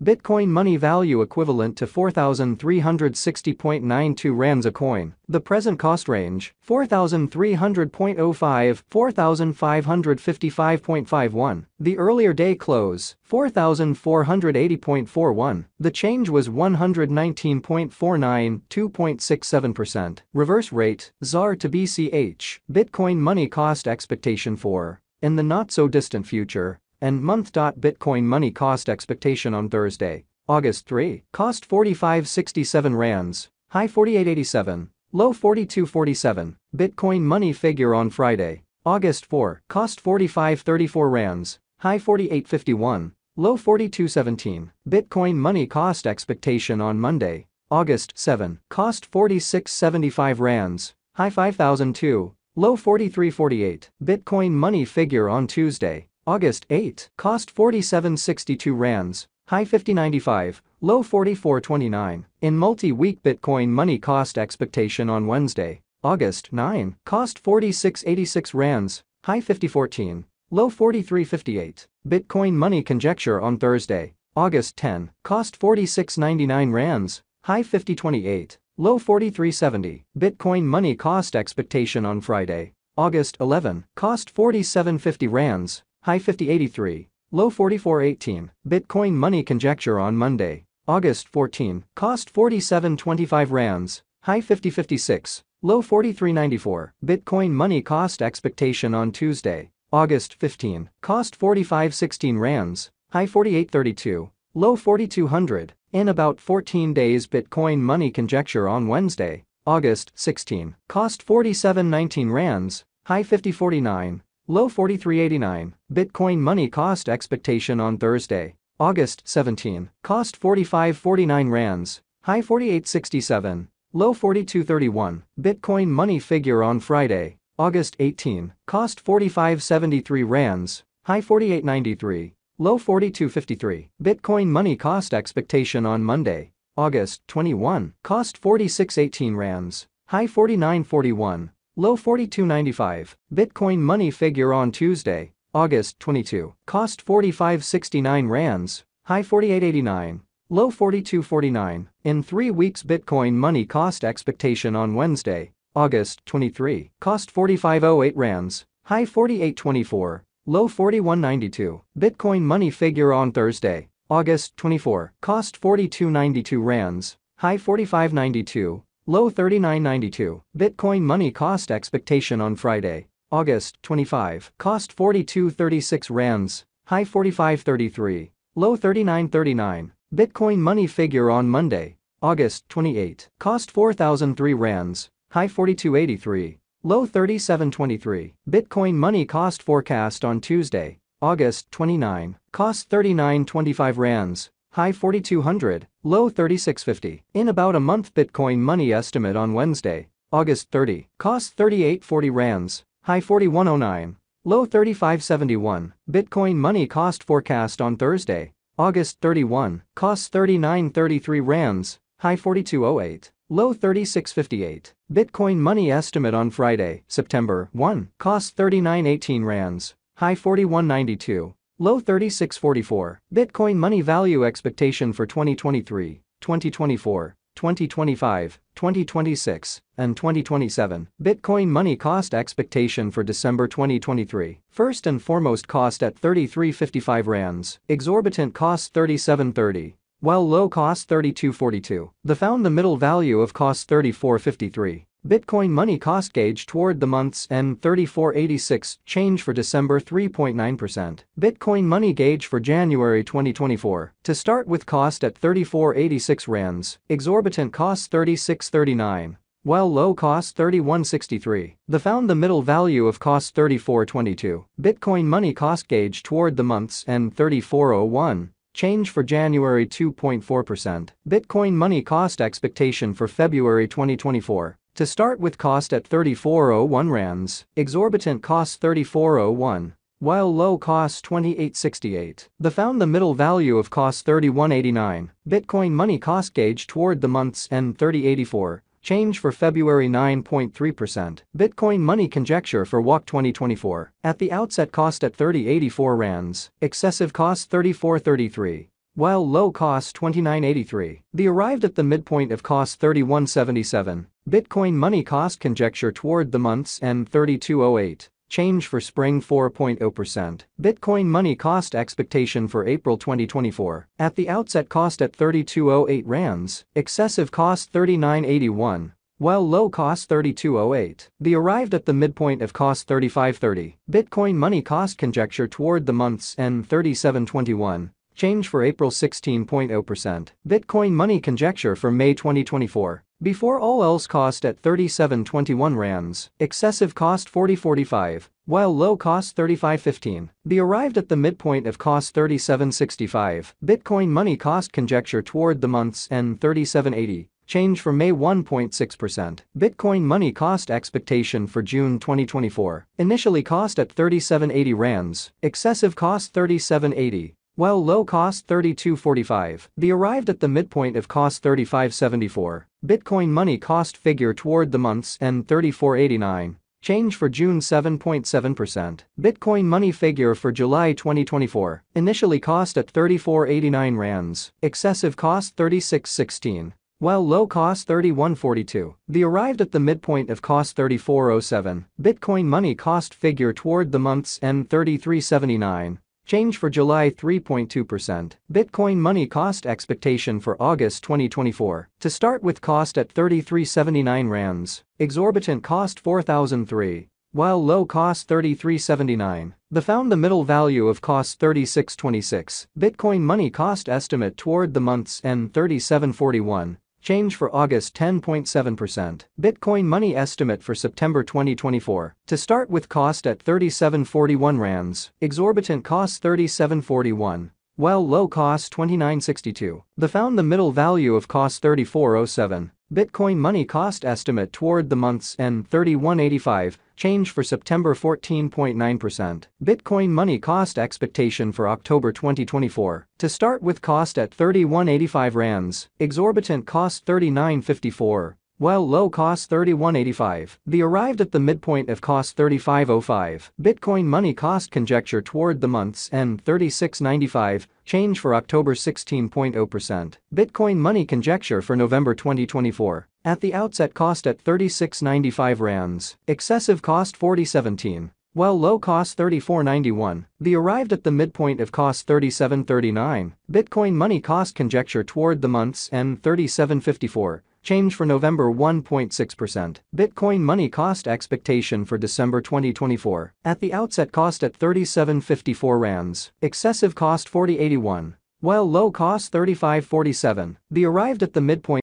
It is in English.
Bitcoin money value equivalent to 4,360.92 rands a coin. The present cost range, 4,300.05, 4,555.51. The earlier day close, 4,480.41. The change was 119.49, 2.67%. Reverse rate, ZAR to BCH. Bitcoin money cost expectation for, in the not-so-distant future, and month. Bitcoin money cost expectation on Thursday, August 3. Cost 45.67 rands, high 48.87, low 42.47. Bitcoin money figure on Friday, August 4. Cost 45.34 rands, high 48.51, low 42.17. Bitcoin money cost expectation on Monday, August 7. Cost 46.75 rands, high 5,002, low 43.48. Bitcoin money figure on Tuesday, August 8. Cost 47.62 rands, high 50.95, low 44.29. In multi-week Bitcoin money cost expectation on Wednesday, August 9. Cost 46.86 rands, high 50.14, low 43.58. Bitcoin money conjecture on Thursday, August 10. Cost 46.99 rands, high 50.28, low 43.70. Bitcoin money cost expectation on Friday, August 11. Cost 47.50 rands, high 50.83, low 44.18. Bitcoin money conjecture on Monday, August 14. Cost 47.25 rands, high 50.56, low 43.94. Bitcoin money cost expectation on Tuesday, August 15. Cost 45.16 rands, high 48.32, low 4200. In about 14 days Bitcoin money conjecture on Wednesday, August 16. Cost 47.19 rands, high 50.49, low 43.89. Bitcoin money cost expectation on Thursday, August 17. Cost 45.49 rands, high 48.67, low 42.31. Bitcoin money figure on Friday, August 18. Cost 45.73 rands, high 48.93, low 42.53. Bitcoin money cost expectation on Monday, August 21. Cost 46.18 rands, high 49.41, low 42.95. Bitcoin money figure on Tuesday, August 22. Cost 45.69 rands, high 48.89, low 42.49. In 3 weeks Bitcoin money cost expectation on Wednesday, August 23. Cost 45.08 rands, high 48.24, low 41.92. Bitcoin money figure on Thursday, August 24. Cost 42.92 rands, high 45.92, low 39.92. Bitcoin money cost expectation on Friday, August 25. Cost 42.36 rands, high 45.33, low 39.39. Bitcoin money figure on Monday, August 28. Cost 4,003 rands, high 42.83, low 37.23. Bitcoin money cost forecast on Tuesday, August 29. Cost 39.25 rands, high 4,200, low 36.50. In about a month Bitcoin money estimate on Wednesday, August 30. Cost 38.40 rands, high 41.09, low 35.71. Bitcoin money cost forecast on Thursday, August 31. Cost 39.33 rands, high 42.08, low 36.58. Bitcoin money estimate on Friday, September 1. Cost 39.18 rands, high 41.92, low 36.44. Bitcoin money value expectation for 2023, 2024, 2025, 2026, and 2027. Bitcoin money cost expectation for December 2023. First and foremost cost at 33.55 rands. Exorbitant cost 37.30. While low cost 32.42. The found the middle value of cost 34.53. Bitcoin money cost gauge toward the month's end 34.86, change for December 3.9%. Bitcoin money gauge for January 2024. To start with cost at 34.86 rands, exorbitant cost 36.39, while low cost 31.63. The found the middle value of cost 34.22. Bitcoin money cost gauge toward the month's end 34.01. Change for January 2.4%. Bitcoin money cost expectation for February 2024. To start with cost at 34.01 rands, exorbitant cost 34.01, while low cost 28.68. The found the middle value of cost 31.89. Bitcoin money cost gauge toward the month's end 30.84. Change for February 9.3%. Bitcoin money conjecture for WOC 2024. At the outset cost at 30.84 rands, excessive cost 34.33, while low cost $29.83. They arrived at the midpoint of cost $31.77. Bitcoin money cost conjecture toward the month's end $32.08. Change for spring 4.0%. Bitcoin money cost expectation for April 2024. At the outset cost at 32.08 rands, excessive cost 39.81. While low cost 32.08. They arrived at the midpoint of cost 35.30. Bitcoin money cost conjecture toward the month's end 37.21. Change for April 16.0%. Bitcoin money conjecture for May 2024. Before all else cost at 37.21 rands, excessive cost 40.45, while low cost 35.15. They arrived at the midpoint of cost 37.65. Bitcoin money cost conjecture toward the month's end 37.80. Change for May 1.6%. Bitcoin money cost expectation for June 2024. Initially cost at 37.80 rands, excessive cost 37.80. While low cost $32.45, they arrived at the midpoint of cost $35.74. Bitcoin money cost figure toward the month's end $34.89. Change for June 7.7%. Bitcoin money figure for July 2024. Initially cost at 34.89 rands, excessive cost 36.16. While low cost $31.42, they arrived at the midpoint of cost $34.07. Bitcoin money cost figure toward the month's end $33.79. Change for July 3.2%. Bitcoin money cost expectation for August 2024. To start with cost at 33.79 rands, exorbitant cost 4,003, while low cost 33.79. The found the middle value of cost 36.26. Bitcoin money cost estimate toward the month's end 37.41. Change for August 10.7%. Bitcoin money estimate for September 2024. To start with cost at 37.41 rands, exorbitant cost 37.41, while low cost 29.62. The found the middle value of cost 34.07. Bitcoin money cost estimate toward the month's end 31.85. Change for September 14.9%. Bitcoin money cost expectation for October 2024. To start with cost at 31.85 rands, exorbitant cost 39.54, while low cost 31.85. They arrived at the midpoint of cost 35.05. Bitcoin money cost conjecture toward the month's end 36.95. Change for October 16.0%. Bitcoin money conjecture for November 2024. At the outset cost at 36.95 rands, excessive cost 40.17. While low cost 34.91, they arrived at the midpoint of cost 37.39. Bitcoin money cost conjecture toward the month's end 37.54. Change for November 1.6%. Bitcoin money cost expectation for December 2024. At the outset cost at 37.54 rands, excessive cost 40.81, while low cost 35.47. They arrived at the midpoint